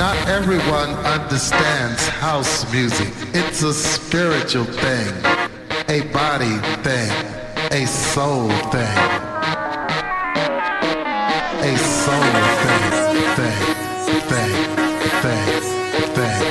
Not everyone understands house music. It's a spiritual thing, a body thing, a soul thing, a soul thing, thing, thing, thing.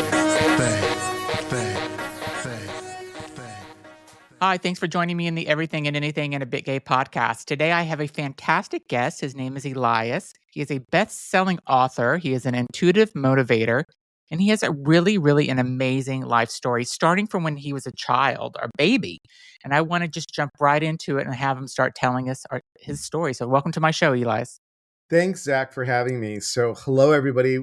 Hi, thanks for joining me in the Everything and Anything and a Bit Gay podcast. Today I have a fantastic guest. His name is Elias. He is a best-selling author. He is an intuitive motivator, and he has a really an amazing life story starting from when he was a child, or baby. And I want to just jump right into it and have him start telling us his story. So welcome to my show, Elias. Thanks, Zach, for having me. So hello, everybody.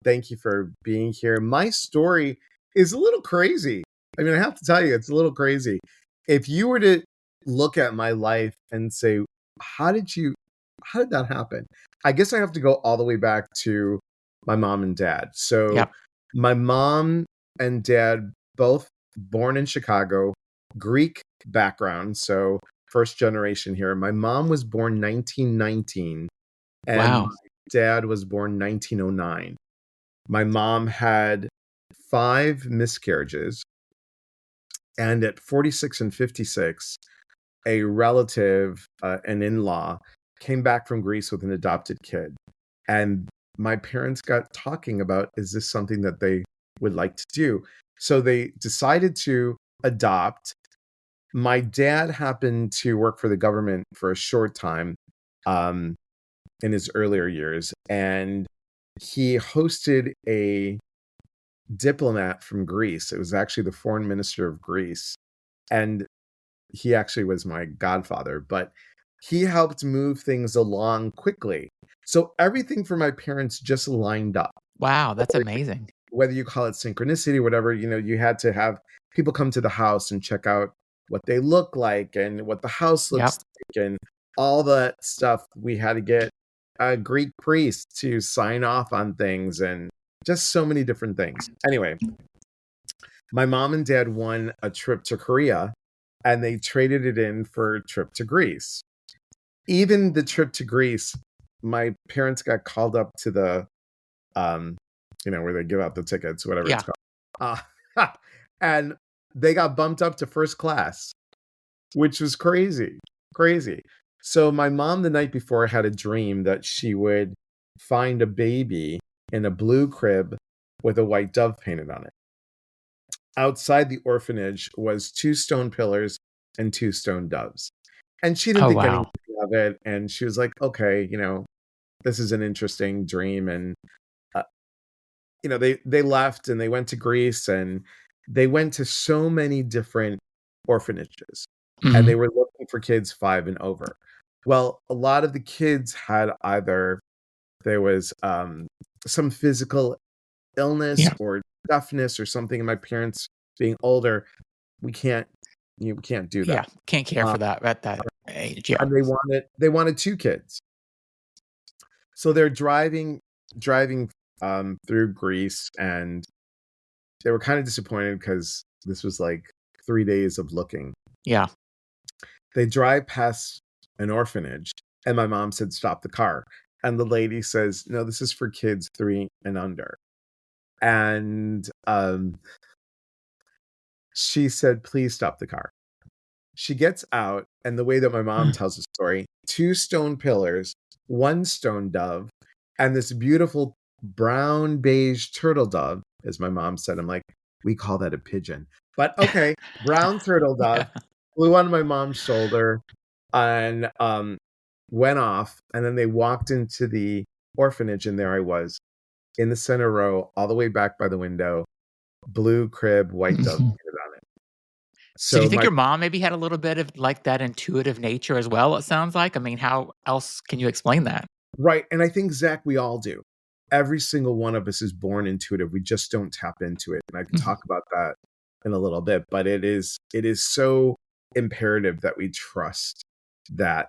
Thank you for being here. My story is a little crazy. I mean, I have to tell you, it's a little crazy. If you were to look at my life and say, how did that happen? I guess I have to go all the way back to my mom and dad. So Yep. my mom and dad, both born in Chicago, Greek background. So first generation here. My mom was born 1919 and Wow. my dad was born 1909. My mom had 5 miscarriages. And at 46 and 56, a relative, an in-law, came back from Greece with an adopted kid. And my parents got talking about, is this something that they would like to do? So they decided to adopt. My dad happened to work for the government for a short time in his earlier years. And he hosted a diplomat from Greece. It was actually the foreign minister of Greece. And he actually was my godfather, but he helped move things along quickly. So everything for my parents just lined up. Wow, that's amazing. Whether you call it synchronicity, whatever, you had to have people come to the house and check out what they look like and what the house looks like and all that stuff. We had to get a Greek priest to sign off on things and just so many different things. Anyway, my mom and dad won a trip to Korea and they traded it in for a trip to Greece. Even the trip to Greece, my parents got called up to the, where they give out the tickets, whatever it's called. And they got bumped up to first class, which was crazy. So my mom the night before had a dream that she would find a baby in a blue crib with a white dove painted on it. Outside the orphanage was 2 stone pillars and 2 stone doves. And she didn't think anything of it. And she was like, okay, this is an interesting dream. And, they left and they went to Greece and they went to so many different orphanages. Mm-hmm. And they were looking for kids 5 and over. Well, a lot of the kids had either there was some physical illness or deafness or something. And my parents being older, you can't do that. Yeah, can't care for that at that age. Yeah. And they wanted 2 kids. So they're driving through Greece, and they were kind of disappointed because this was like 3 days of looking. Yeah. They drive past an orphanage, and my mom said, stop the car. And the lady says, no, this is for kids 3 and under. And she said, please stop the car. She gets out, and the way that my mom tells the story, 2 stone pillars, 1 stone dove, and this beautiful brown beige turtle dove, as my mom said. I'm like, we call that a pigeon. But okay, brown turtle dove flew on my mom's shoulder and went off. And then they walked into the orphanage, and there I was in the center row, all the way back by the window, blue crib, white dove painted on it. So do you think your mom maybe had a little bit of like that intuitive nature as well, it sounds like? I mean, how else can you explain that? Right. And I think, Zach, we all do. Every single one of us is born intuitive. We just don't tap into it. And I can talk about that in a little bit, but it is so imperative that we trust that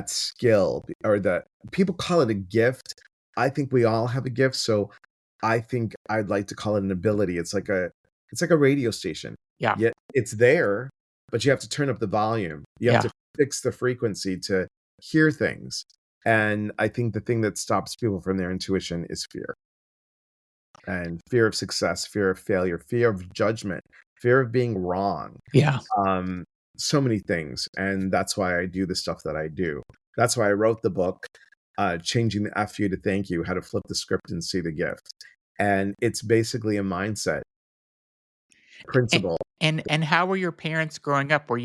skill, or that people call it a gift. I think we all have a gift. So I think I'd like to call it an ability. It's like a radio station. Yeah. Yet it's there, but you have to turn up the volume. You have to fix the frequency to hear things. And I think the thing that stops people from their intuition is fear. And fear of success, fear of failure, fear of judgment, fear of being wrong. Yeah. Um, so many things. And that's why I do the stuff that I do. That's why I wrote the book, Changing the F You to Thank You, How to Flip the Script and See the Gift. And it's basically a mindset principle. And how were your parents growing up? Do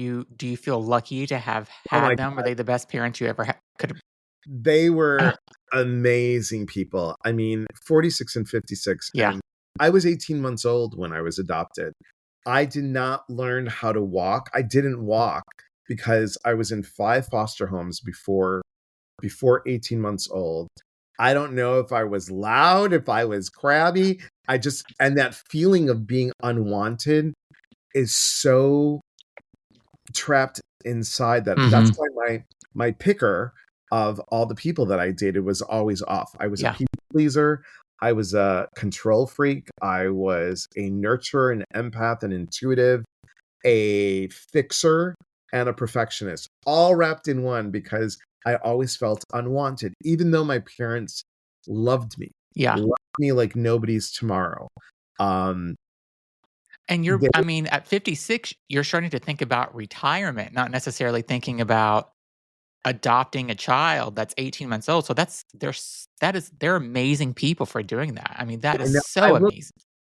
you feel lucky to have Oh my had them? Were they the best parents you ever could have? They were amazing people. I mean, 46 and 56. Yeah. And I was 18 months old when I was adopted. I did not learn how to walk. I didn't walk because I was in 5 foster homes before 18 months old. I don't know if I was loud, if I was crabby. And that feeling of being unwanted is so trapped inside that. That's why my picker of all the people that I dated was always off. I was a people pleaser. I was a control freak. I was a nurturer, an empath, an intuitive, a fixer, and a perfectionist, all wrapped in one because I always felt unwanted, even though my parents loved me. Yeah. Loved me like nobody's tomorrow. And at 56, you're starting to think about retirement, not necessarily thinking about adopting a child that's 18 months old. So they're amazing people for doing that. I mean, that is so amazing.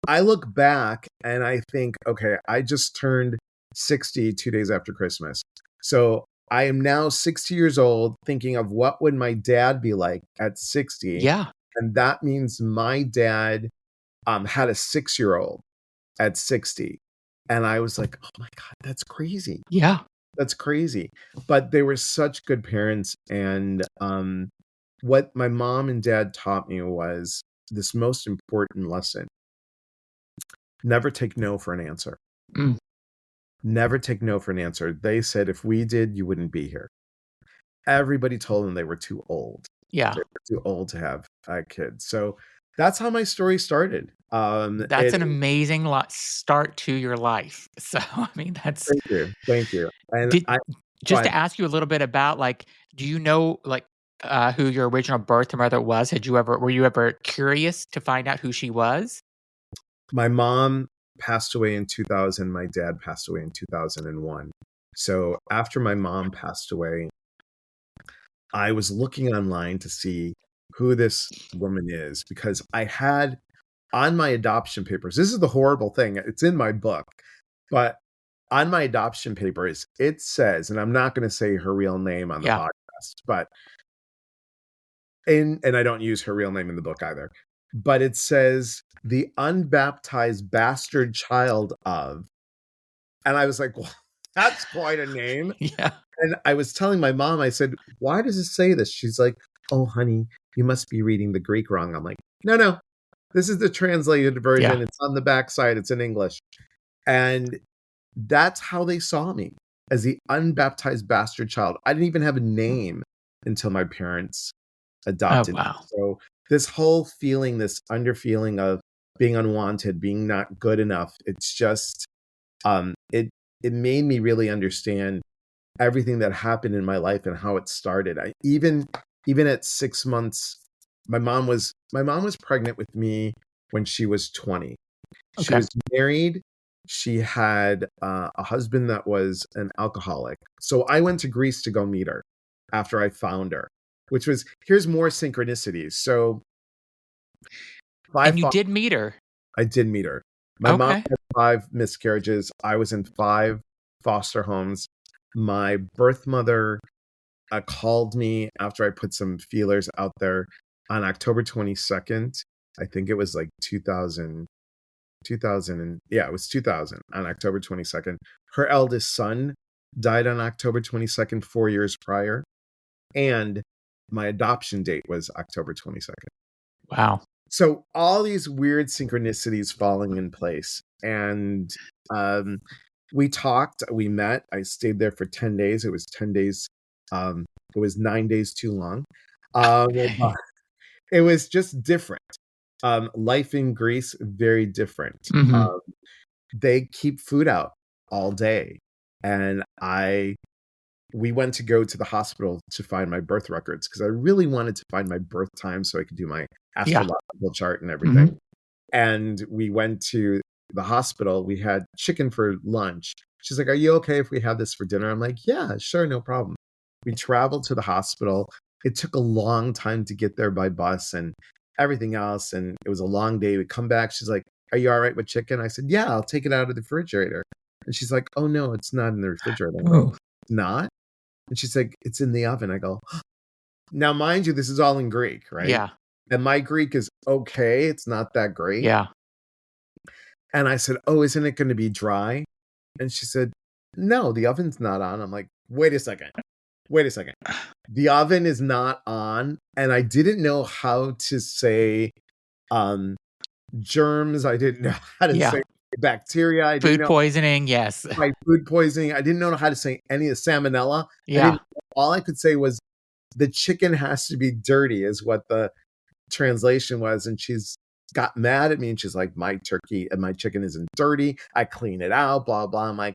I look back and I think, okay, I just turned 60 2 days after Christmas. So I am now 60 years old thinking of what would my dad be like at 60. Yeah. And that means my dad had a 6-year-old at 60. And I was like, oh my God, that's crazy. Yeah. That's crazy. But they were such good parents. And what my mom and dad taught me was this most important lesson. Never take no for an answer. Never take no for an answer. They said, if we did, you wouldn't be here. Everybody told them they were too old. Yeah. They were too old to have kids. So that's how my story started. That's an amazing start to your life. So, I mean, that's... Thank you. And just to ask you a little bit about, like, do you know, like, who your original birth mother was? Were you ever curious to find out who she was? My mom passed away in 2000. My dad passed away in 2001. So after my mom passed away, I was looking online to see who this woman is because I had on my adoption papers, this is the horrible thing, it's in my book, but on my adoption papers, it says, and I'm not going to say her real name on the podcast, but and I don't use her real name in the book either, but it says the unbaptized bastard child of, and I was like, well, that's quite a name. Yeah. And I was telling my mom, I said, why does it say this? She's like, oh, honey, you must be reading the Greek wrong. I'm like, no, this is the translated version. Yeah. It's on the backside. It's in English. And that's how they saw me, as the unbaptized bastard child. I didn't even have a name until my parents adopted me. So this whole feeling, this underfeeling of being unwanted, being not good enough, it's just, it made me really understand everything that happened in my life and how it started. Even at 6 months, my mom was pregnant with me when she was 20. She was married. She had a husband that was an alcoholic. So I went to Greece to go meet her after I found her, which was, here's more synchronicities. So and you did meet her. I did meet her. My mom had 5 miscarriages. I was in 5 foster homes. My birth mother called me after I put some feelers out there on October 22nd. I think it was like 2000, it was 2000 on October 22nd. Her eldest son died on October 22nd, 4 years prior. And my adoption date was October 22nd. Wow. So all these weird synchronicities falling in place. And we talked, we met. I stayed there for 10 days. It was 10 days. It was 9 days too long. It was just different. Life in Greece, very different. They keep food out all day. And I we went to go to the hospital to find my birth records because I really wanted to find my birth time so I could do my astrological chart and everything. Mhm. And we went to the hospital. We had chicken for lunch. She's like, "Are you okay if we have this for dinner?" I'm like, "Yeah, sure, no problem." We traveled to the hospital. It took a long time to get there by bus and everything else. And it was a long day. We come back. She's like, "Are you all right with chicken?" I said, "Yeah, I'll take it out of the refrigerator." And she's like, "Oh, no, it's not in the refrigerator." I'm like, Oh, "It's not?" And she's like, "It's in the oven." I go, now, mind you, this is all in Greek, right? yeah. And my Greek is okay. It's not that great. Yeah. And I said, "Oh, isn't it going to be dry?" And she said, "No, the oven's not on." I'm like, wait a second. Wait a second. The oven is not on. And I didn't know how to say um, germs. I didn't know how to Yeah. say bacteria. I didn't Food know poisoning, yes. my food poisoning. I didn't know how to say any of salmonella. Yeah. All I could say was the chicken has to be dirty is what the translation was. And she's got mad at me and she's like, "My turkey and my chicken isn't dirty. I clean it out, blah, blah." I'm like,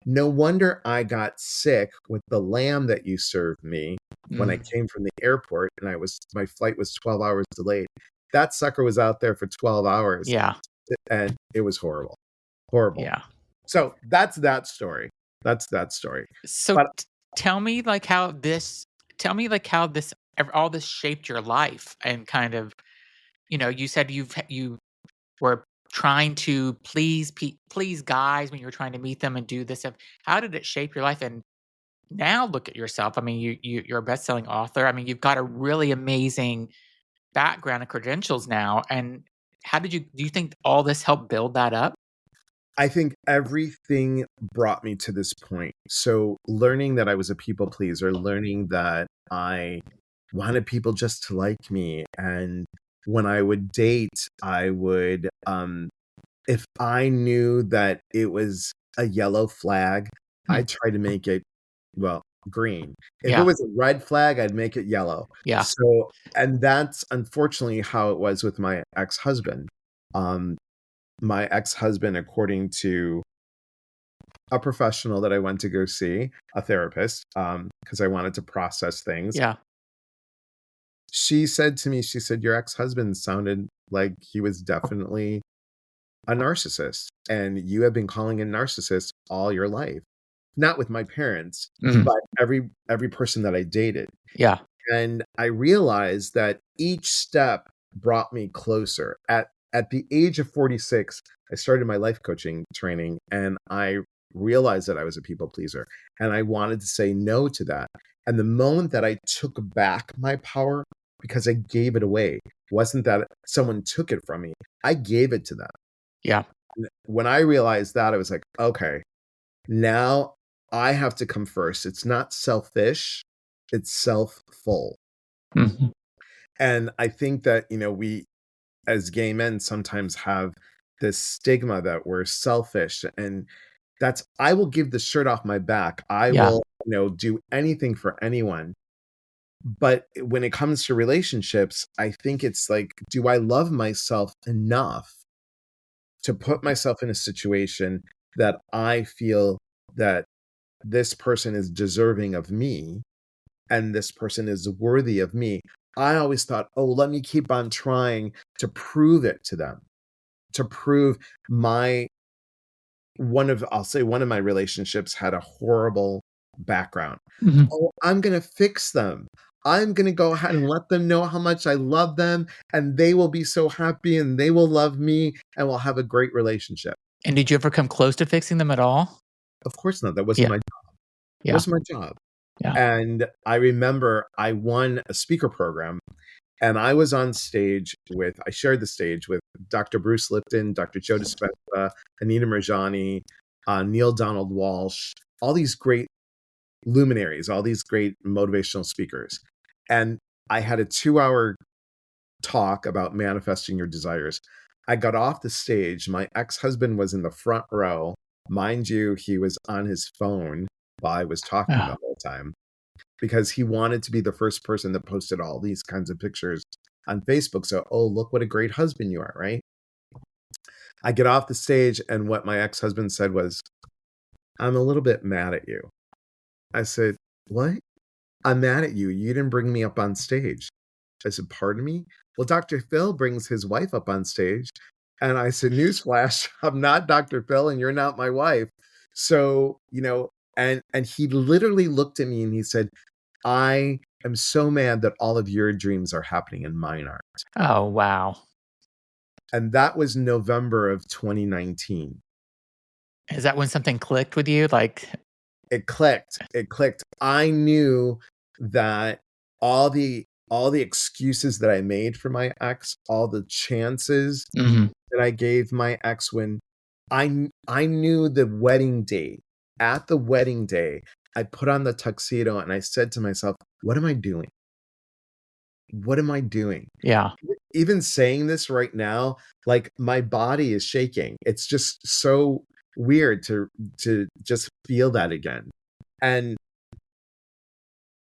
no wonder I got sick with the lamb that you served me when I came from the airport and my flight was 12 hours delayed. That sucker was out there for 12 hours Yeah. and it was horrible. Horrible. Yeah. So that's that story. That's that story. So But tell me like how this all this shaped your life and kind of, you said you were trying to please guys when you were trying to meet them and do this stuff. How did it shape your life? And now look at yourself. I mean, you're a best-selling author. I mean, you've got a really amazing background and credentials now. And do you think all this helped build that up? I think everything brought me to this point. So learning that I was a people pleaser, learning that I wanted people just to like me. And when I would date, I would, if I knew that it was a yellow flag, Hmm. I'd try to make it, well, green. If it Yeah. was a red flag, I'd make it yellow. Yeah. So, and that's unfortunately how it was with my ex-husband. Um, my ex-husband, according to a professional that I went to go see, a therapist, because I wanted to process things. Yeah. She said to me, she said, "Your ex-husband sounded like he was definitely a narcissist, and you have been calling him narcissist all your life." Not with my parents, Mhm. but every person that I dated. Yeah. And I realized that each step brought me closer. At the age of 46, I started my life coaching training and I realized that I was a people pleaser and I wanted to say no to that. And the moment that I took back my power because I gave it away, wasn't that someone took it from me. I gave it to them. Yeah. And when I realized that, I was like, okay, now I have to come first. It's not selfish, it's self-full. Mhm. And I think that, we as gay men sometimes have this stigma that we're selfish and I will give the shirt off my back. I Yeah. will, do anything for anyone. But when it comes to relationships, I think it's like, do I love myself enough to put myself in a situation that I feel that this person is deserving of me and this person is worthy of me? I always thought, oh, let me keep on trying to prove it to them, to prove my I'll say one of my relationships had a horrible background. Mhm. Oh, I'm going to fix them. I'm going to go ahead and let them know how much I love them and they will be so happy and they will love me and we'll have a great relationship. And did you ever come close to fixing them at all? Of course not. That wasn't Yeah. my Yeah. wasn't my job. Yeah. And I remember I won a speaker program and I was on stage I shared the stage with Dr. Bruce Lipton, Dr. Joe Dispenza, Anita Marjani, Neil Donald Walsh, all these great luminaries, all these great motivational speakers. And I had a 2-hour talk about manifesting your desires. I got off the stage. My ex-husband was in the front row. Mind you, he was on his phone while I was talking the Yeah. whole time because he wanted to be the first person that posted all these kinds of pictures on Facebook. So, oh, look what a great husband you are, right? I get off the stage and what my ex-husband said was, "I'm a little bit mad at you." I said, what? I'm mad at you. You didn't bring me up on stage. I said, pardon me? Well, Dr. Phil brings his wife up on stage. And I said, newsflash, I'm not Dr. Phil and you're not my wife. So, and he literally looked at me and he said, I am so mad that all of your dreams are happening and mine aren't. Oh, wow. And that was November of 2019. Is that when something clicked with you? Like, It clicked. It clicked. I knew that all the excuses that I made for my ex, all the chances that I gave my ex when I knew the wedding day. At the wedding day, I put on the tuxedo and I said to myself, what am I doing? What am I doing? yeah. Even saying this right now, like my body is shaking. It's just so weird to just feel that again. And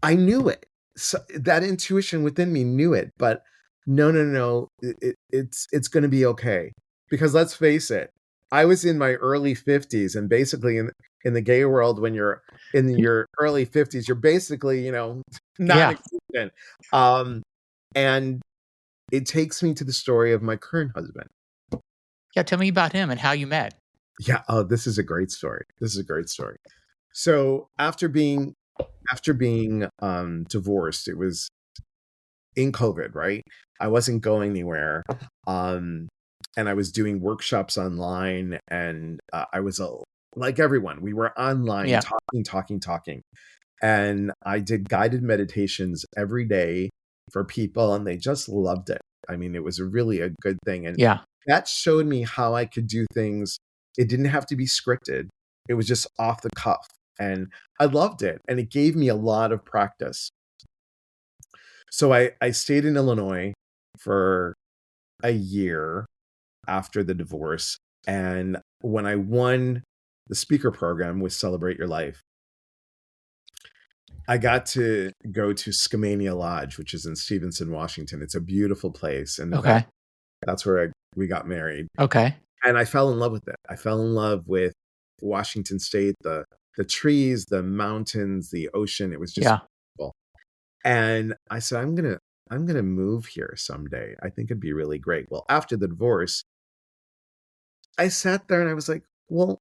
I knew it. So that intuition within me knew it, but no. It's going to be okay. Because let's face it, I was in my early 50s, and basically in the gay world, when you're in your early 50s, you're basically, Yeah. non-existent. And it takes me to the story of my current husband. Yeah. Tell me about him and how you met. Yeah. Oh, this is a great story. So after being divorced, it was in COVID, right? I wasn't going anywhere. And I was doing workshops online, and I was like everyone, we were online Yeah. talking. And I did guided meditations every day for people, and they just loved it. I mean, it was really a good thing. And Yeah. that showed me how I could do things. It didn't have to be scripted. It was just off the cuff. And I loved it. And it gave me a lot of practice. So I stayed in Illinois for a year after the divorce. And when I won the speaker program with Celebrate Your Life, I got to go to Skamania Lodge, which is in Stevenson, Washington. It's a beautiful place. And Okay. that's where we got married. Okay. And I fell in love with it. I fell in love with Washington State, the trees, the mountains, the ocean. It was just beautiful. And I said, I'm gonna move here someday. I think it'd be really great. Well, after the divorce, I sat there and I was like, well,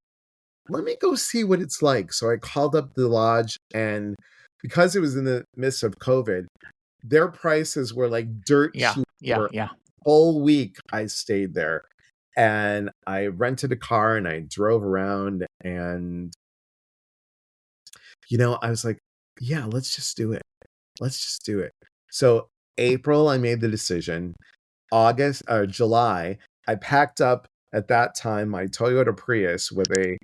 let me go see what it's like. So I called up the lodge, and because it was in the midst of COVID, their prices were like dirt cheap. For a whole week I stayed there, and I rented a car and I drove around, and I was like, yeah, let's just do it. So April, I made the decision. August or July, I packed up at that time my Toyota Prius with a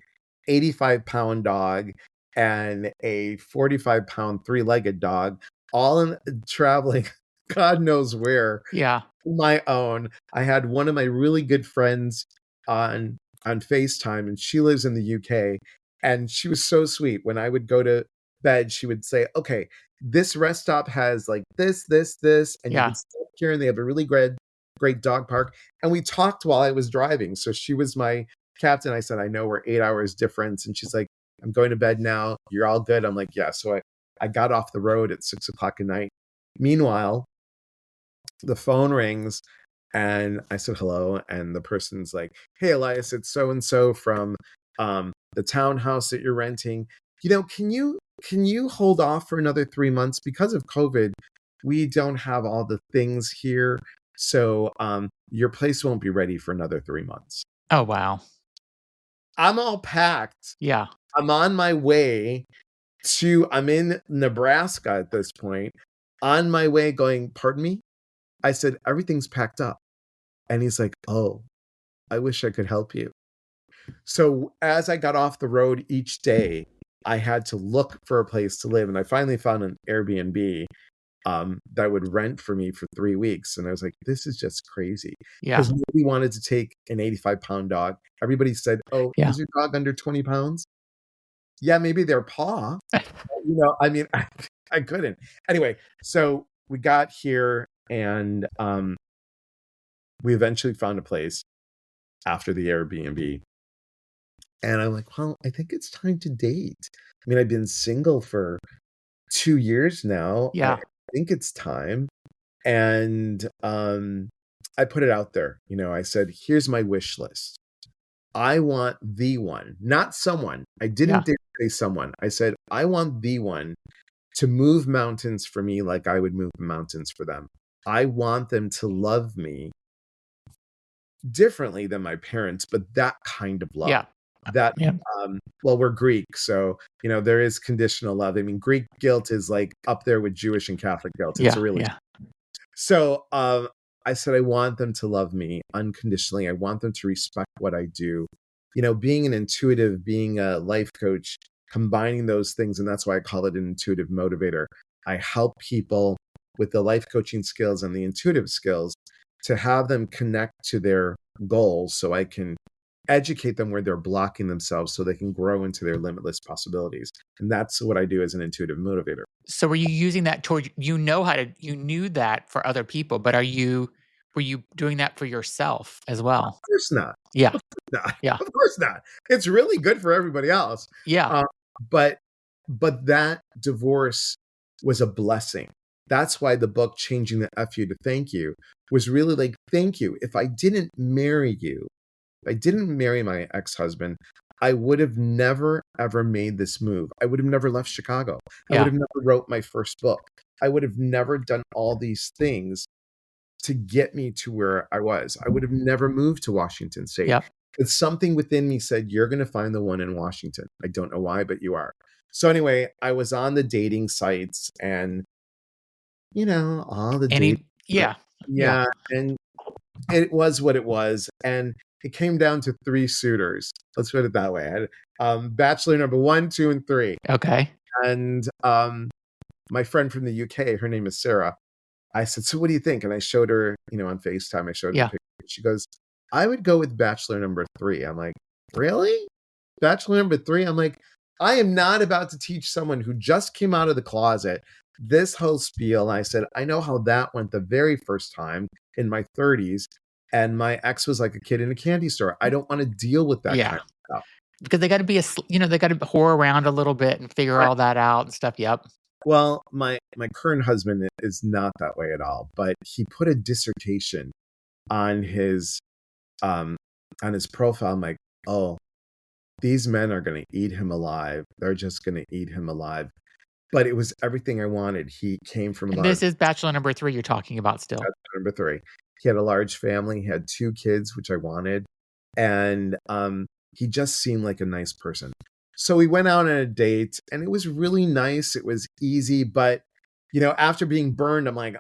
85-pound dog and a 45-pound three-legged dog, all in traveling God knows where. Yeah. My own. I had one of my really good friends on FaceTime, and she lives in the UK, and she was so sweet. When I would go to bed, she would say, okay, this rest stop has like this, and you can stop here, and they have a really great dog park. And we talked while I was driving. So she was my captain. I said, I know we're 8 hours difference. And she's like, I'm going to bed now. You're all good. I'm like, yeah. So I got off the road at 6:00 at night. Meanwhile, the phone rings, and I said hello, and the person's like, hey, Elias, it's so and so from the townhouse that you're renting. Can you hold off for another 3 months? Because of COVID, we don't have all the things here, so your place won't be ready for another 3 months. Oh, wow. I'm all packed. Yeah. I'm on my way I'm in Nebraska at this point, on my way going, pardon me? I said, everything's packed up. And he's like, oh, I wish I could help you. So as I got off the road each day, I had to look for a place to live. And I finally found an Airbnb that would rent for me for 3 weeks. And I was like, this is just crazy. Yeah. Because nobody wanted to take an 85-pound dog. Everybody said, oh, is your dog under 20 pounds? Yeah, maybe their paw. I mean, I couldn't. Anyway, so we got here, and we eventually found a place after the Airbnb. And I'm like, well, I think it's time to date. I mean, I've been single for 2 years now. I Yeah. think it's time. And I put it out there. I said, here's my wish list. I want the one, not someone. I Yeah. didn't say someone. I said, I want the one to move mountains for me like I would move mountains for them. I want them to love me differently than my parents, but that kind of love. Yeah. That, Yeah. well, we're Greek, so, there is conditional love. I mean, Greek guilt is like up there with Jewish and Catholic guilt. It's Yeah. really Yeah. so. I said I want them to love me unconditionally. I want them to respect what I do. Being an intuitive, being a life coach, combining those things, and that's why I call it an intuitive motivator. I help people with the life coaching skills and the intuitive skills to have them connect to their goals so I can educate them where they're blocking themselves so they can grow into their limitless possibilities. And that's what I do as an intuitive motivator. So were you using that toward you knew that for other people, but were you doing that for yourself as Of well? course not. Yeah. Not. Yeah. Of course not. It's really good for everybody else. Yeah. Uh, but that divorce was a blessing. That's why the book Changing the FU to Thank You was really like, thank you. If I didn't marry you, if I didn't marry my ex-husband, I would have never, ever made this move. I would have never left Chicago. I would Yeah. have never wrote my first book. I would have never done all these things to get me to where I was. I would have never moved to Washington State. Yep. But something within me said, you're going to find the one in Washington. I don't know why, but you are. So anyway, I was on the dating sites and, all the dating. Yeah. Yeah. And it was what it was. And it came down to 3 suitors. Let's put it that way. I had, bachelor number 1, 2, and 3. Okay. And my friend from the UK, her name is Sarah. I said, so what do you think? And I showed her, on FaceTime, I showed her Yeah. the picture. She goes, I would go with bachelor number 3. I'm like, really? Bachelor number 3? I'm like, I am not about to teach someone who just came out of the closet this whole spiel. And I said, I know how that went the very first time in my 30s. And my ex was like a kid in a candy store. I don't want to deal with that kind of stuff. Because they got to be they got to whore around a little bit and figure all that out and stuff. Yep. Well, my current husband is not that way at all, but he put a dissertation on his profile. I'm like, oh, these men are going to eat him alive. They're just going to eat him alive. But it was everything I wanted. He came from And this is bachelor number 3 you're talking about still. Number 3. He had a large family. He had 2 kids, which I wanted. And he just seemed like a nice person. So we went out on a date and it was really nice. It was easy. But, after being burned, I'm like,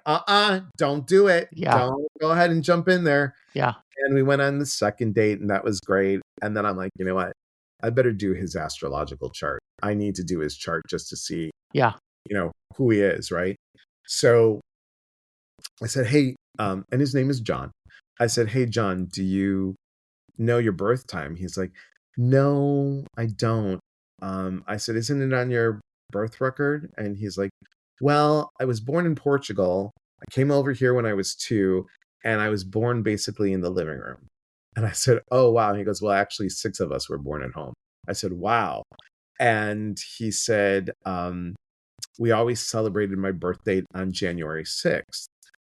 don't do it. Yeah. Don't go ahead and jump in there. Yeah. And we went on the second date and that was great. And then I'm like, you know what? I better do his astrological chart. I need to do his chart just to see, who he is, right? So I said, hey, and his name is John. I said, hey, John, do you know your birth time? He's like, no, I don't. I said, isn't it on your birth record? And he's like, well, I was born in Portugal. I came over here when I was 2, and I was born basically in the living room. And I said, oh, wow. And he goes, well, actually, 6 of us were born at home. I said, wow. And he said, we always celebrated my birth date on January 6th.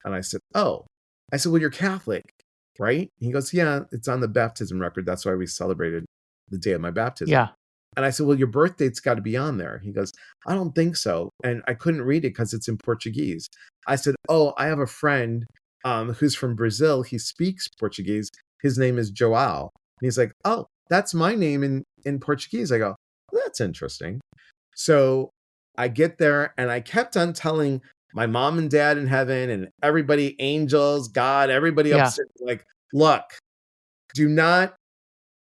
And I said, oh. I said, well, you're Catholic, right? He goes, yeah, it's on the baptism record. That's why we celebrated the day of my baptism. Yeah. And I said, well, your birth date's got to be on there. He goes, I don't think so. And I couldn't read it because it's in Portuguese. I said, oh, I have a friend who's from Brazil. He speaks Portuguese. His name is Joao. And he's like, oh, that's my name in Portuguese. I go, well, that's interesting. So I get there and I kept on telling my mom and dad in heaven and everybody, angels, God, everybody upstairs, like, look, do not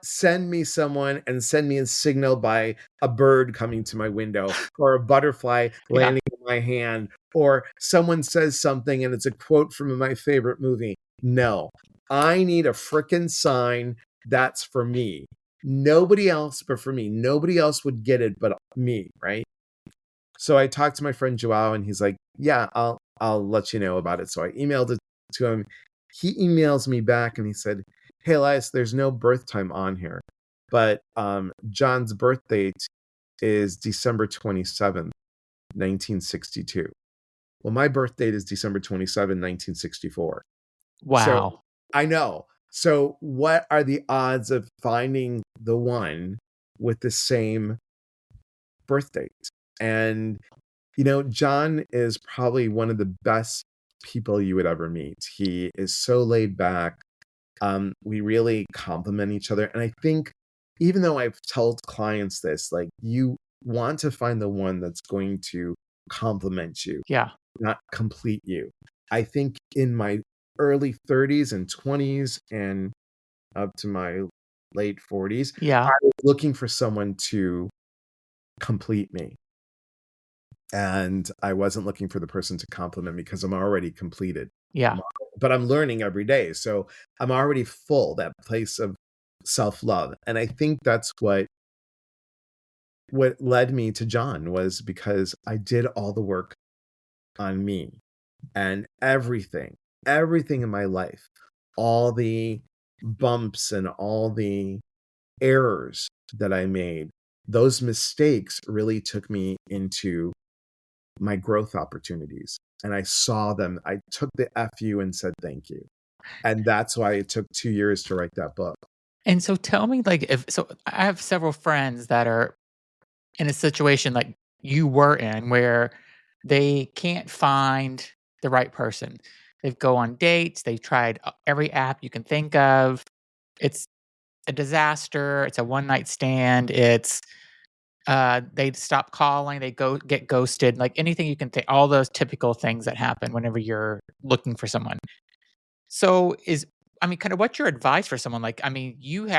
send me someone and send me a signal by a bird coming to my window or a butterfly landing in my hand or someone says something and it's a quote from my favorite movie. No, I need a frickin' sign that's for me. Nobody else but for me. Nobody else would get it but me, right? So I talked to my friend Joao and he's like, yeah, I'll let you know about it. So I emailed it to him. He emails me back and he said, hey, Elias, there's no birth time on here. but John's birth date is December 27th, 1962. Well, my birth date is December 27, 1964. So Wow. I know. So what are the odds of finding the one with the same birth date? And, John is probably one of the best people you would ever meet. He is so laid back. We really complement each other. And I think even though I've told clients this, like, you want to find the one that's going to complement you, Yeah. not complete you. I think in my early 30s and 20s and up to my late 40s, Yeah. I was looking for someone to complete me. And I wasn't looking for the person to compliment me because I'm already completed. Yeah. But I'm learning every day. So I'm already full, that place of self-love. And I think that's what led me to John, was because I did all the work on me, and everything in my life, all the bumps and all the errors that I made, those mistakes really took me into my growth opportunities. And I saw them. I took the FU and said thank you. And that's why it took 2 years to write that book. And so tell me, like, if so I have several friends that are in a situation like you were in where they can't find the right person. They go on dates, they've tried every app you can think of. It's a disaster. It's a one night stand. It's they stop calling, they go get ghosted, like anything you can think, all those typical things that happen whenever you're looking for someone. So I mean, kind of what's your advice for someone like, I mean, you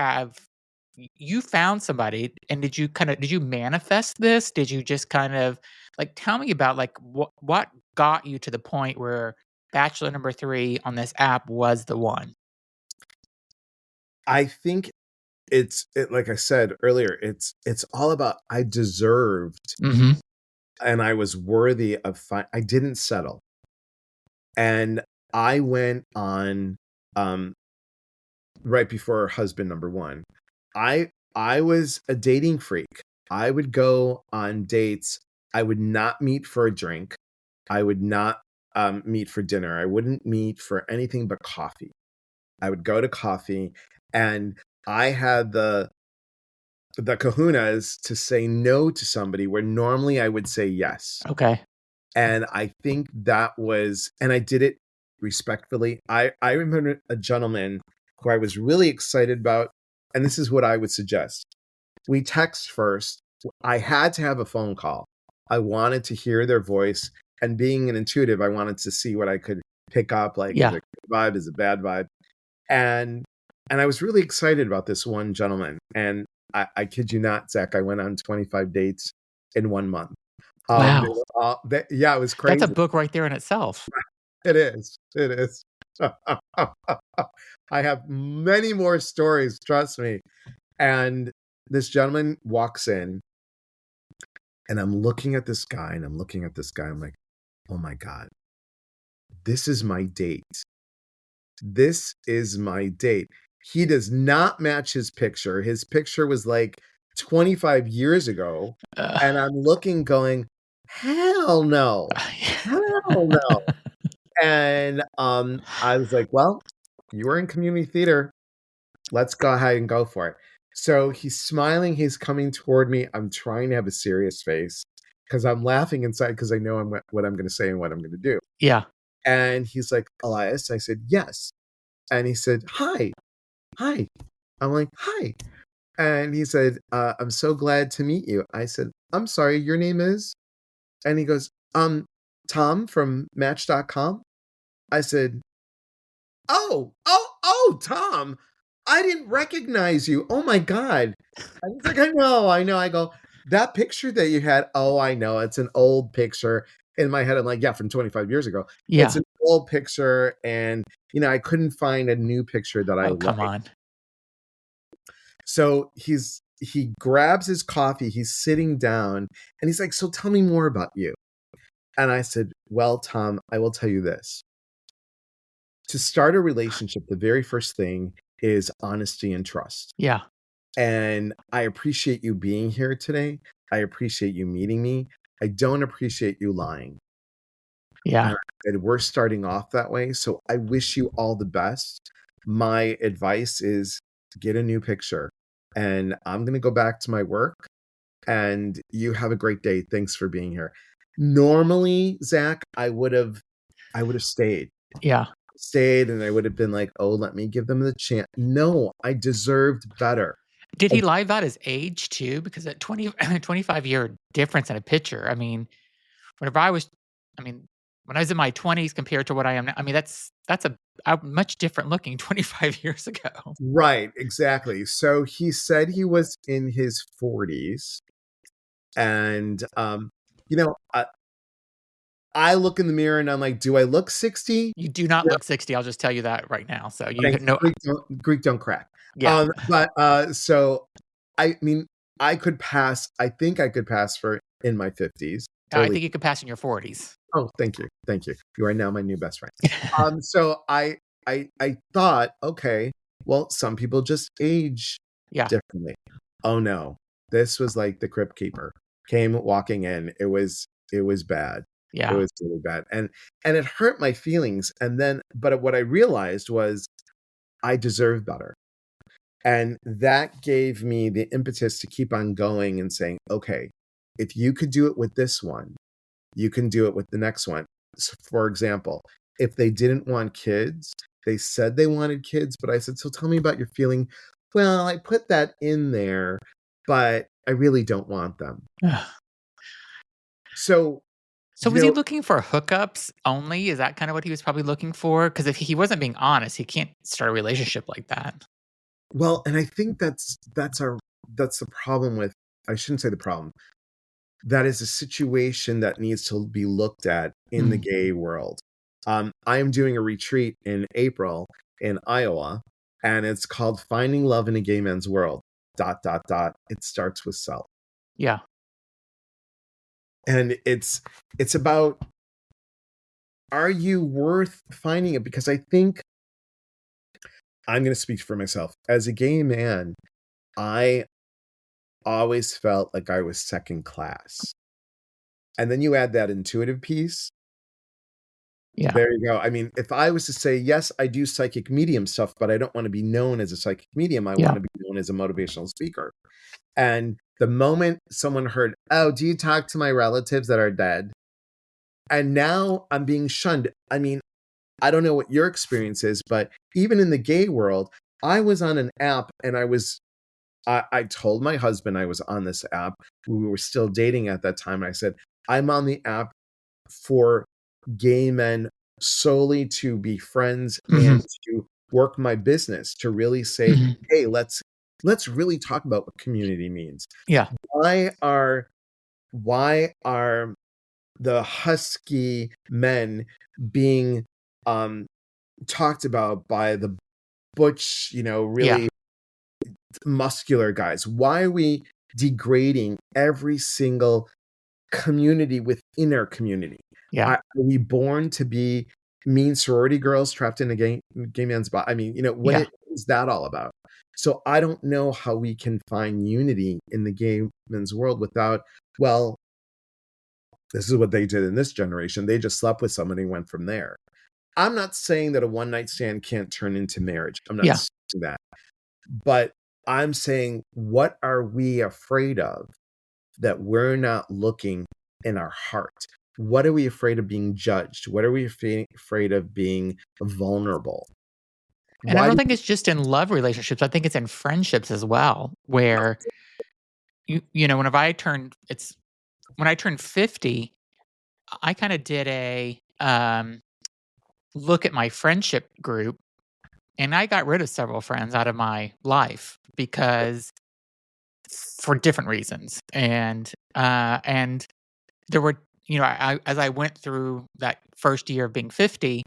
found somebody and did you manifest this? Did you just kind of like tell me about like what got you to the point where bachelor number 3 on this app was the one? I think like I said earlier, it's all about, I deserved Mhm. and I was worthy of I didn't settle. And I went on, um right before husband number 1. I was a dating freak. I would go on dates. I would not meet for a drink. I would not meet for dinner. I wouldn't meet for anything but coffee. I would go to coffee, and I had the kahunas to say no to somebody where normally I would say yes. Okay. And I think and I did it respectfully. I remember a gentleman who I was really excited about, and this is what I would suggest. We text first. I had to have a phone call. I wanted to hear their voice, and being an intuitive, I wanted to see what I could pick up, like, is it Yeah. a good vibe, is it a bad vibe? And I was really excited about this one gentleman, and I kid you not, Zach, I went on 25 dates in 1 month. They Wow. were yeah, it was That's a crazy. book right there in itself. It is. I have many more stories, trust me. And this gentleman walks in, and I'm looking at this guy, and I'm looking at this guy. I'm like, oh my God, this is my date. This is my date. He does not match his picture. His picture was like 25 years ago. And I'm looking, going, hell no. Hell no. And I was like, well, you were in community theater. Let's go ahead and go for it. So he's smiling. He's coming toward me. I'm trying to have a serious face because I'm laughing inside because I know what I'm going to say and what I'm going to do. Yeah. And he's like, Elias. I said, yes. And he said, hi. Hi. I'm like, hi. And he said, I'm so glad to meet you. I said, I'm sorry, your name is? And he goes, Tom from Match.com. I said, oh, Tom, I didn't recognize you. Oh my God. And he's like, I know. I go, that picture that you had, oh, I know. It's an old picture. In my head, I'm like, yeah, from 25 years ago. It's Yeah. an old picture. And, I couldn't find a new picture that I Oh, come liked. on. So he grabs his coffee, he's sitting down, and he's like, so tell me more about you. And I said, well, Tom, I will tell you this. To start a relationship, the very first thing is honesty and trust. Yeah. And I appreciate you being here today. I appreciate you meeting me. I don't appreciate you lying. Yeah. And we're starting off that way. So I wish you all the best. My advice is get a new picture. And I'm going to go back to my work. And you have a great day. Thanks for being here. Normally, Zach, I would have stayed. Yeah. Stayed, and I would have been like, oh, let me give them the chance. No, I deserved better. Did he lie about his age too? Because at 25-year difference in a picture, I mean, whenever I was, I mean, when I was in my 20s compared to what I am now, I mean, that's a much different looking 25 years ago. Right, exactly. So he said he was in his 40s, and you know, I look in the mirror and I'm like, do I look 60? You do not Yeah, look 60. I'll just tell you that right now. So you thanks. know, Greek don't crack. yeah. But so I mean, I could pass. I think I could pass for in my 50s. I Totally. think you could pass in your 40s. Oh, thank you, thank you. You are now my new best friend. So I thought, okay, well, some people just age Yeah. differently. Oh no, this was like the crypt keeper came walking in. It was bad. It Yeah. was really bad, and it hurt my feelings. And then, but what I realized was I deserve better, and that gave me the impetus to keep on going and saying, okay, if you could do it with this one, you can do it with the next one. So for example, if they didn't want kids, they said they wanted kids, but I said, so tell me about your feeling. Well, I put that in there, but I really don't want them. So, So was he looking for hookups only? Is that kind of what he was probably looking for? Because if he wasn't being honest, he can't start a relationship like that. well, and I think that's the problem with, I shouldn't say the problem. That is a situation that needs to be looked at in the gay world. I am doing a retreat in April in Iowa, and it's called Finding Love in a Gay Man's World. ... It starts with self. Yeah. And it's about, are you worth finding it? Because I think, I'm going to speak for myself. As a gay man, I always felt like I was second class. And then you add that intuitive piece. Yeah. There you go. I mean, if I was to say, yes, I do psychic medium stuff, but I don't want to be known as a psychic medium. I want to be known as a motivational speaker. And the moment someone heard, oh, do you talk to my relatives that are dead? And now I'm being shunned. I mean, I don't know what your experience is, but even in the gay world, I was on an app and I told my husband I was on this app. We were still dating at that time. And I said, I'm on the app for gay men solely to be friends and to work my business, to really say, hey, let's really talk about what community means. Yeah. Why are the husky men being talked about by the butch, really muscular guys? Why are we degrading every single community within our community? Yeah. Are we born to be mean sorority girls trapped in a gay man's body? I mean, what is that all about? So I don't know how we can find unity in the gay men's world without, well, this is what they did in this generation. They just slept with somebody and went from there. I'm not saying that a one night stand can't turn into marriage. I'm not saying that. But I'm saying, what are we afraid of that we're not looking in our heart? What are we afraid of being judged? What are we afraid of being vulnerable? And I don't think it's just in love relationships. I think it's in friendships as well, where when I turned 50, I kind of did a look at my friendship group, and I got rid of several friends out of my life because for different reasons. And there were, as I went through that first year of being 50,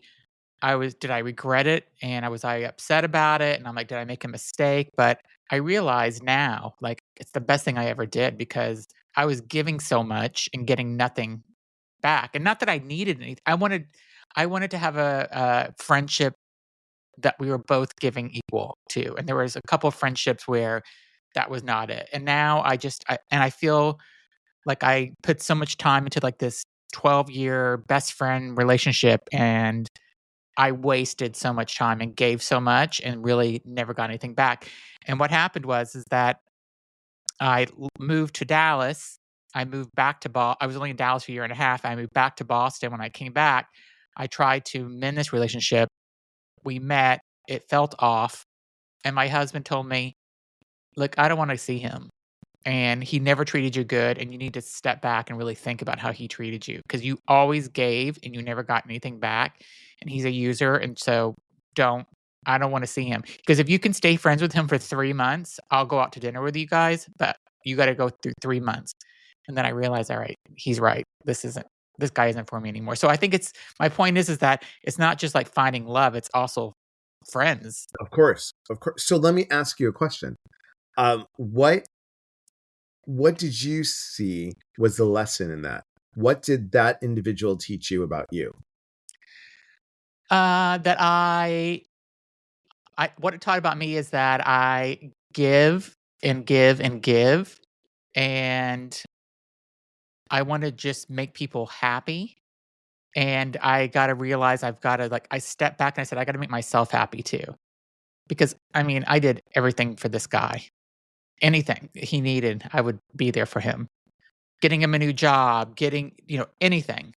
did I regret it? And was I upset about it? And I'm like, did I make a mistake? But I realize now, like, it's the best thing I ever did because I was giving so much and getting nothing back. And not that I needed anything. I wanted to have a friendship that we were both giving equal to. And there was a couple of friendships where that was not it. And now I feel like I put so much time into like this 12-year best friend relationship, and I wasted so much time and gave so much and really never got anything back. And what happened is that moved to Dallas. I moved back to Boston. I was only in Dallas for a year and a half. I moved back to Boston. When I came back, I tried to mend this relationship. We met. It felt off. And my husband told me, look, I don't want to see him. And he never treated you good. And you need to step back and really think about how he treated you, because you always gave and you never got anything back. And he's a user. And so I don't want to see him, because if you can stay friends with him for 3 months, I'll go out to dinner with you guys, but you got to go through 3 months. And then I realized, all right, he's right. This guy isn't for me anymore. So I think my point is that it's not just like finding love. It's also friends. Of course. So let me ask you a question. What did you see was the lesson in that? What did that individual teach you about you? That what it taught about me is that I give and give and give, and I want to just make people happy. And I got to realize I stepped back and I said, I got to make myself happy too. Because I mean, I did everything for this guy. Anything he needed, I would be there for him. Getting him a new job, getting, anything.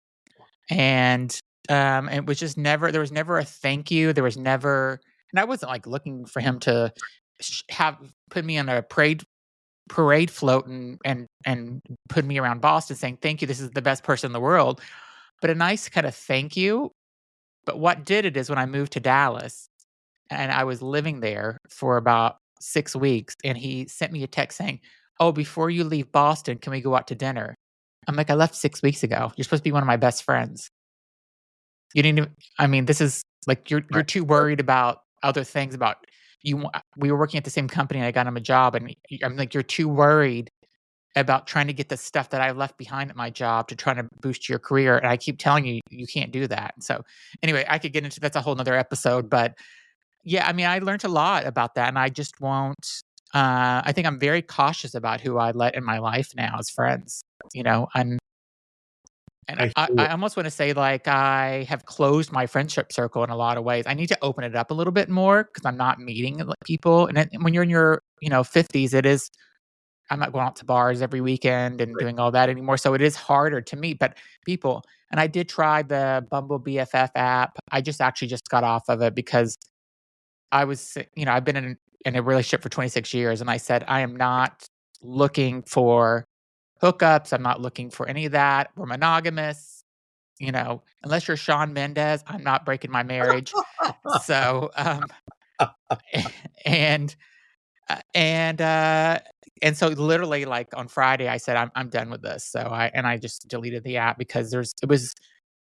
And it was just there was never a thank you. There was never, and I wasn't like looking for him to put me on a parade float and put me around Boston saying, thank you, this is the best person in the world. But a nice kind of thank you. But what did it is when I moved to Dallas and I was living there for about 6 weeks, and he sent me a text saying, oh, before you leave Boston, can we go out to dinner? I'm like, I left 6 weeks ago. You're supposed to be one of my best friends. You didn't even, I mean, this is like, you're too worried about other things about you. We were working at the same company and I got him a job, and I'm like, you're too worried about trying to get the stuff that I left behind at my job to try to boost your career. And I keep telling you, you can't do that. So anyway, I could get into, that's a whole nother episode, but yeah, I mean, I learned a lot about that, and I just won't, I think I'm very cautious about who I let in my life now as friends, and I almost want to say like I have closed my friendship circle in a lot of ways. I need to open it up a little bit more because I'm not meeting people. And when you're in your, 50s, I'm not going out to bars every weekend and doing all that anymore. So it is harder to meet people. And I did try the Bumble BFF app. I just got off of it because I was, I've been in a relationship for 26 years. And I said, I am not looking for hookups. I'm not looking for any of that. We're monogamous, unless you're Shawn Mendes, I'm not breaking my marriage. So, and so literally like on Friday, I said, I'm done with this. So I just deleted the app because it was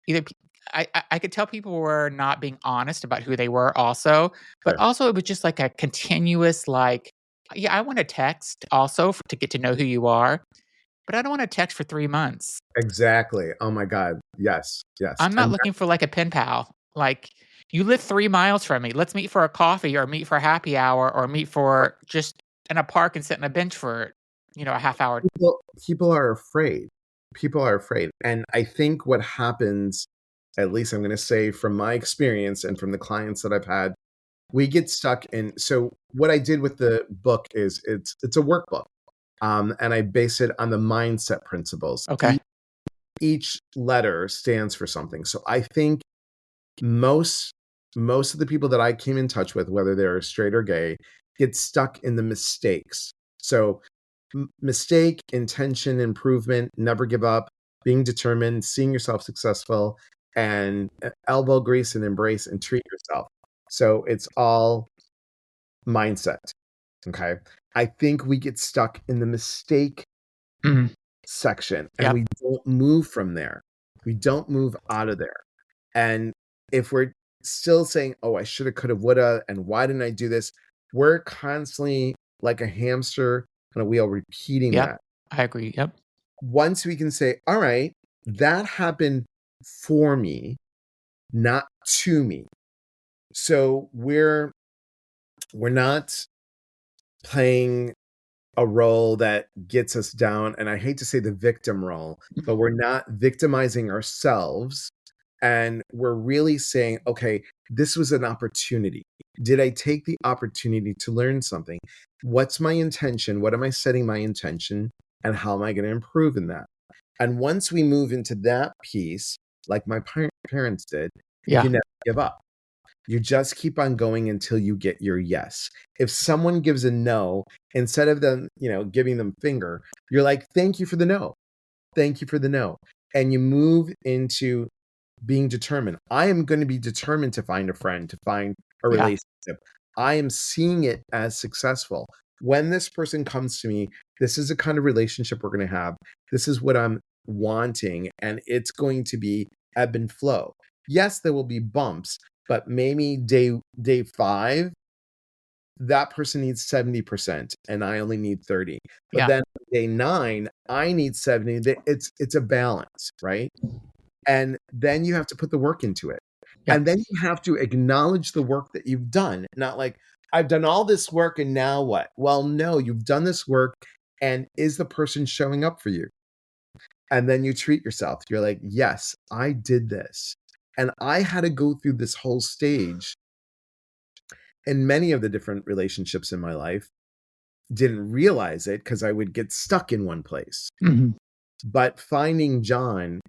either, I could tell people were not being honest about who they were also, but also it was just like a continuous, like, yeah, I want to text also to get to know who you are, but I don't want to text for 3 months. Exactly. Oh my God. Yes. I'm not looking for like a pen pal. Like, you live 3 miles from me. Let's meet for a coffee or meet for a happy hour or meet for just in a park and sit on a bench for, a half hour. People are afraid. And I think what happens, at least I'm going to say from my experience and from the clients that I've had, we get stuck in. So what I did with the book is it's a workbook. And I base it on the mindset principles. Okay. Each letter stands for something. So I think most of the people that I came in touch with, whether they're straight or gay, get stuck in the mistakes. So mistake, intention, improvement, never give up, being determined, seeing yourself successful, and elbow grease and embrace and treat yourself. So it's all mindset. Okay. I think we get stuck in the mistake section and we don't move from there. We don't move out of there. And if we're still saying, oh, I shoulda, coulda, woulda, and why didn't I do this? We're constantly like a hamster on a wheel repeating that. I agree. Yep. Once we can say, all right, that happened for me, not to me. So we're not playing a role that gets us down, and I hate to say the victim role, but we're not victimizing ourselves, and we're really saying, okay, this was an opportunity. Did I take the opportunity to learn something? What's my intention? What am I setting my intention? And how am I going to improve in that? And once we move into that piece, like my parents did, you Yeah. can never give up. You just keep on going until you get your yes. If someone gives a no, instead of them, giving them finger, you're like, thank you for the no. Thank you for the no. And you move into being determined. I am going to be determined to find a friend, to find a Yeah. relationship. I am seeing it as successful. When this person comes to me, this is the kind of relationship we're going to have. This is what I'm wanting, and it's going to be ebb and flow. Yes, there will be bumps, but maybe day 5, that person needs 70% and I only need 30. But Yeah. then day 9, I need 70. It's a balance, right? And then you have to put the work into it. Yeah. And then you have to acknowledge the work that you've done. Not like, I've done all this work and now what? Well, no, you've done this work, and is the person showing up for you? And then you treat yourself. You're like, yes, I did this. And I had to go through this whole stage in many of the different relationships in my life. Didn't realize it because I would get stuck in one place. Mhm. But finding John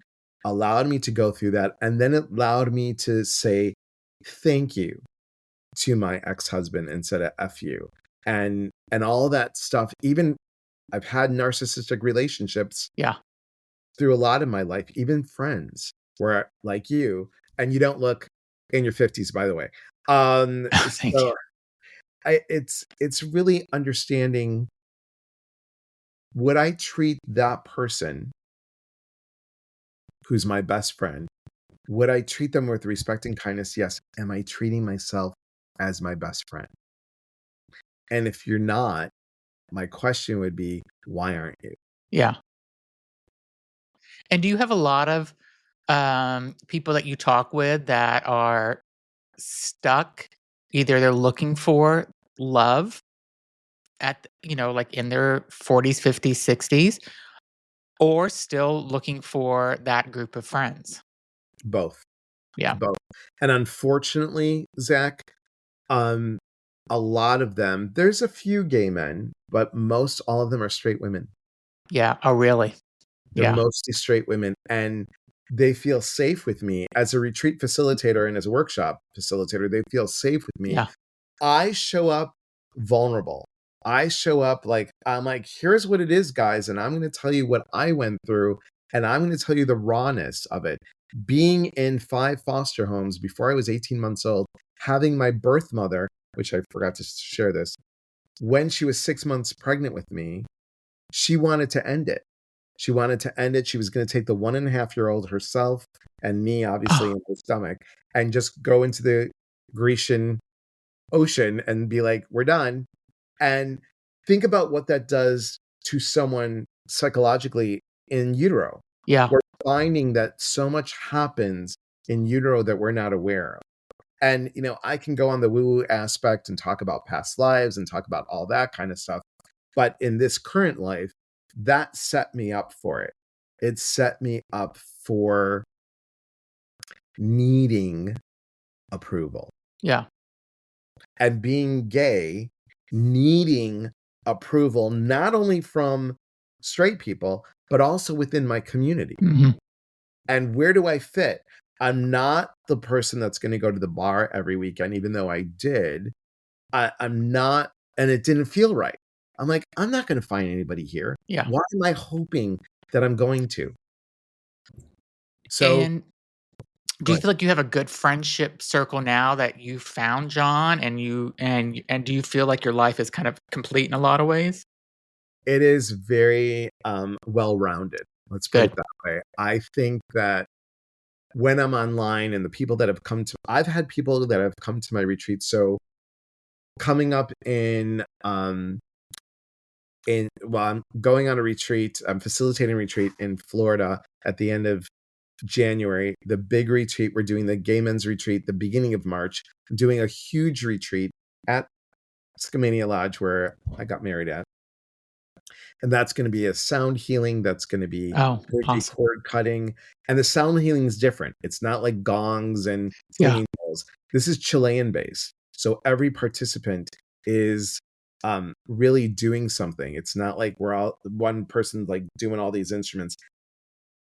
allowed me to go through that. And then it allowed me to say thank you to my ex-husband instead of F you. And all that stuff. Even I've had narcissistic relationships Yeah. through a lot of my life, even friends where, like you, and you don't look in your 50s, by the way. Thank you. So it's really understanding, would I treat that person who's my best friend, would I treat them with respect and kindness? Yes. Am I treating myself as my best friend? And if you're not, my question would be, why aren't you? Yeah. And do you have a lot of people that you talk with that are stuck? Either they're looking for love at, like in their 40s, 50s, 60s, or still looking for that group of friends. Both. Yeah. Both. And unfortunately, Zach, um, a lot of them, there's a few gay men, but most all of them are straight women. Yeah. Oh, really? They're Yeah. mostly straight women, and they feel safe with me as a retreat facilitator and as a workshop facilitator. They feel safe with me. Yeah. I show up vulnerable. I show up like, I'm like, here's what it is, guys, and I'm going to tell you what I went through, and I'm going to tell you the rawness of it. Being in 5 foster homes before I was 18 months old, having my birth mother, which I forgot to share this, when she was 6 months pregnant with me, she wanted to end it. She wanted to end it. She was going to take the 1.5-year-old herself and me, obviously, Oh, in her stomach, and just go into the Grecian ocean and be like, we're done. And think about what that does to someone psychologically in utero. yeah. We're finding that so much happens in utero that we're not aware of. And, I can go on the woo-woo aspect and talk about past lives and talk about all that kind of stuff. But in this current life, that set me up for it. It set me up for needing approval. Yeah. And being gay, needing approval, not only from straight people, but also within my community. Mhm. And where do I fit? I'm not the person that's going to go to the bar every weekend, even though I did. I'm not, and it didn't feel right. I'm like, I'm not going to find anybody here. Yeah. Why am I hoping that I'm going to? So, And do go you ahead. feel like you have a good friendship circle now that you found John, and do you feel like your life is kind of complete in a lot of ways? It is very well-rounded. Let's put it Good. that way. I think that when I'm online and the people that have come to, I've had people that have come to my retreat. So coming up well, I'm going on a retreat. I'm facilitating a retreat in Florida at the end of January. The big retreat, we're doing the Gay Men's Retreat the beginning of March. I'm doing a huge retreat at Skamania Lodge where I got married at. And that's going to be a sound healing. That's going to be energy awesome. cord cutting. And the sound healing is different. It's not like gongs and singing bells. This is Chilean based. So every participant is really doing something. It's not like we're all one person like doing all these instruments.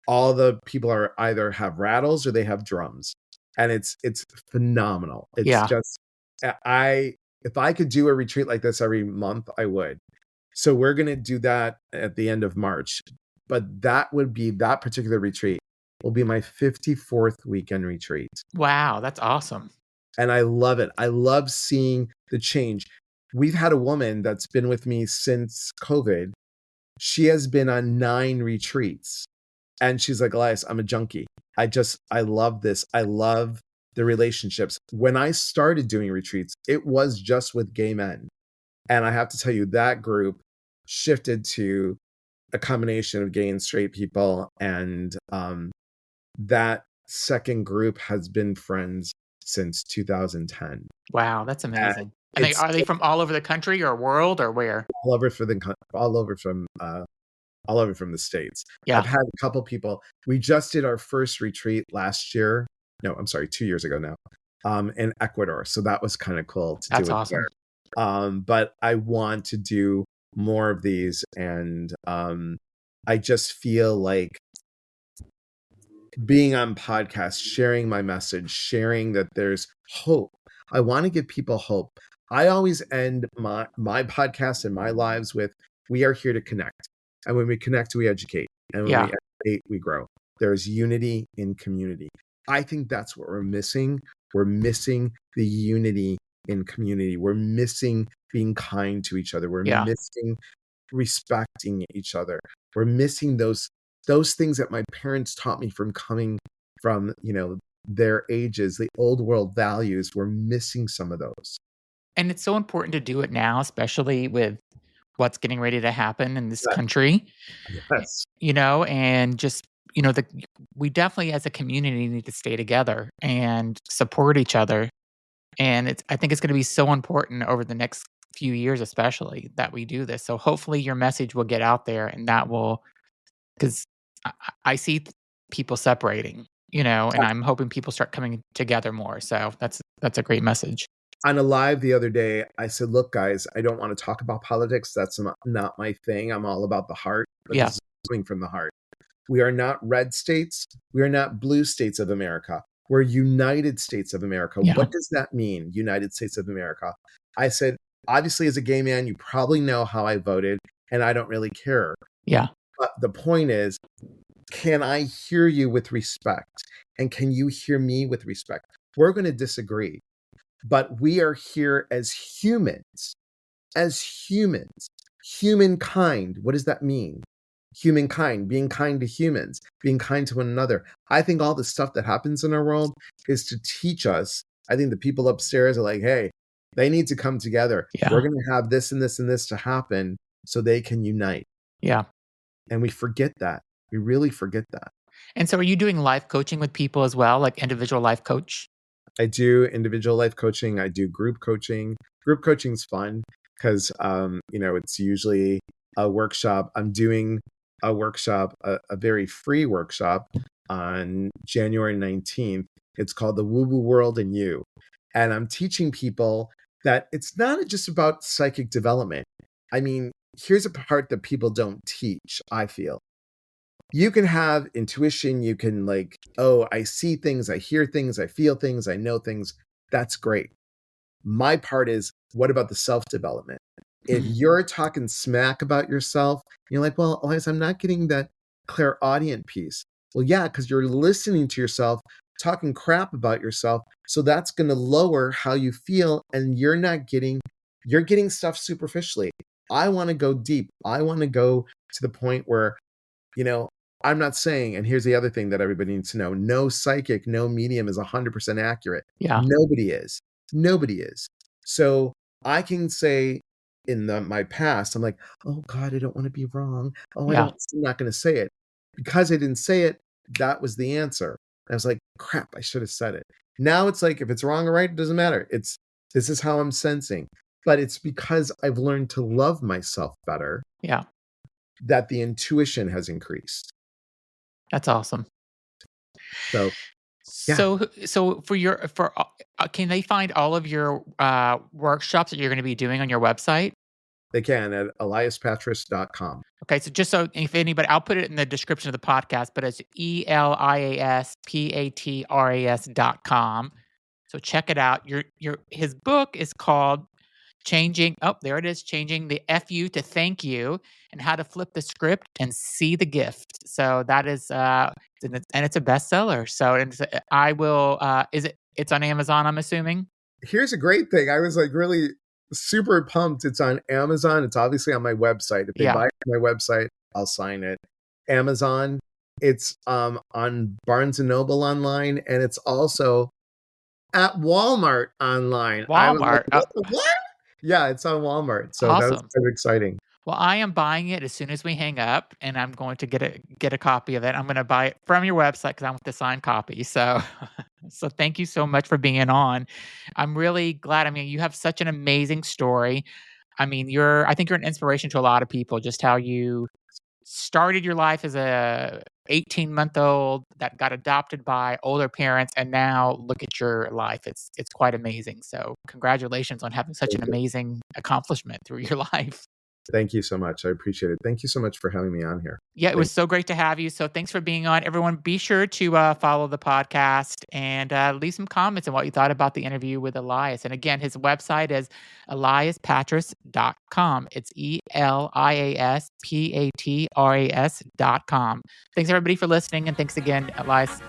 All the people are either have rattles or they have drums. And it's phenomenal. It's just if I could do a retreat like this every month, I would. So we're going to do that at the end of March. But that particular retreat will be my 54th weekend retreat. Wow, that's awesome. And I love it. I love seeing the change. We've had a woman that's been with me since COVID. She has been on 9 retreats. And she's like, Elias, I'm a junkie. I love this. I love the relationships. When I started doing retreats, it was just with gay men. And I have to tell you, that group shifted to a combination of gay and straight people. And that second group has been friends since 2010. Wow, that's amazing. And are they from all over the country or world or where? All over from the States. Yeah. I've had a couple people. We just did our first retreat last year. No, I'm sorry, 2 years ago now, in Ecuador. So that was kind of cool to do it. That's awesome. There. But I want to do more of these. And I just feel like being on podcasts, sharing my message, sharing that there's hope. I want to give people hope. I always end my podcast and my lives with, we are here to connect. And when we connect, we educate. And when we educate, we grow. There's unity in community. I think that's what we're missing. We're missing the unity in community. We're missing being kind to each other. We're missing respecting each other. We're missing those things that my parents taught me from coming from, their ages, the old world values. We're missing some of those. And it's so important to do it now, especially with what's getting ready to happen in this country. Yes. And just, we definitely as a community need to stay together and support each other. And I think it's going to be so important over the next few years, especially, that we do this. So hopefully your message will get out there, and that will, because I see people separating, and I'm hoping people start coming together more. So that's a great message. On a live the other day, I said, look, guys, I don't want to talk about politics. That's not my thing. I'm all about the heart. But this is coming from the heart. We are not red states. We are not blue states of America. We're United States of America. Yeah. What does that mean, United States of America? I said, obviously, as a gay man, you probably know how I voted, and I don't really care. Yeah. But the point is, can I hear you with respect? And can you hear me with respect? We're going to disagree. But we are here as humans. Humankind. What does that mean? Humankind, being kind to humans, being kind to one another. I think all the stuff that happens in our world is to teach us. I think the people upstairs are like, hey, they need to come together. Yeah. We're going to have this and this and this to happen so they can unite. Yeah. And we forget that. We really forget that. And so are you doing life coaching with people as well, like individual life coach? I do individual life coaching. I do group coaching. Group coaching is fun because, it's usually a workshop. I'm doing a workshop, a very free workshop on January 19th. It's called The Woo-Woo World and You. And I'm teaching people that it's not just about psychic development. I mean, here's a part that people don't teach, I feel. You can have intuition. You can I see things, I hear things, I feel things, I know things. That's great. My part is, what about the self-development? If you're talking smack about yourself, you're like, well, Elias, I'm not getting that clairaudient piece. Well, yeah, because you're listening to yourself, talking crap about yourself. So that's going to lower how you feel, and you're getting stuff superficially. I want to go deep. I want to go to the point where, I'm not saying, and here's the other thing that everybody needs to know, no psychic, no medium is 100% accurate. Yeah. Nobody is. So I can say in my past, I'm like, oh God, I don't want to be wrong. I'm not going to say it. Because I didn't say it, that was the answer. I was like, crap, I should have said it. Now it's like, if it's wrong or right, it doesn't matter. This is how I'm sensing. But it's because I've learned to love myself better. Yeah. that the intuition has increased. That's awesome. So, yeah. So can they find all of your workshops that you're going to be doing on your website? They can at eliaspatras.com. Okay, so just so if anybody, I'll put it in the description of the podcast, but it's ELIASPATRAS.com. So check it out. His book is called Changing the FU to Thank You, and How to Flip the Script and See the Gift. So that is and it's a bestseller. So it's on Amazon, I'm assuming. Here's a great thing. I was like really super pumped. It's on Amazon. It's obviously on my website. If they buy it on my website, I'll sign it. Amazon. It's on Barnes and Noble online, and it's also at Walmart online. Walmart. What? Yeah, it's on Walmart. So awesome. That's kind of exciting. Well, I am buying it as soon as we hang up, and I'm going to get a copy of it. I'm going to buy it from your website because I want the signed copy. So, so thank you so much for being on. I'm really glad. I mean, you have such an amazing story. I mean, I think you're an inspiration to a lot of people. Just how you started your life as a 18-month-old that got adopted by older parents, and now look at your life. It's quite amazing. So, congratulations on having such an amazing accomplishment through your life. Thank you so much. I appreciate it. Thank you so much for having me on here. Yeah, it was so great to have you. So thanks for being on. Everyone, be sure to follow the podcast and leave some comments on what you thought about the interview with Elias. And again, his website is eliaspatras.com. It's ELIASPATRAS.com. Thanks everybody for listening. And thanks again, Elias.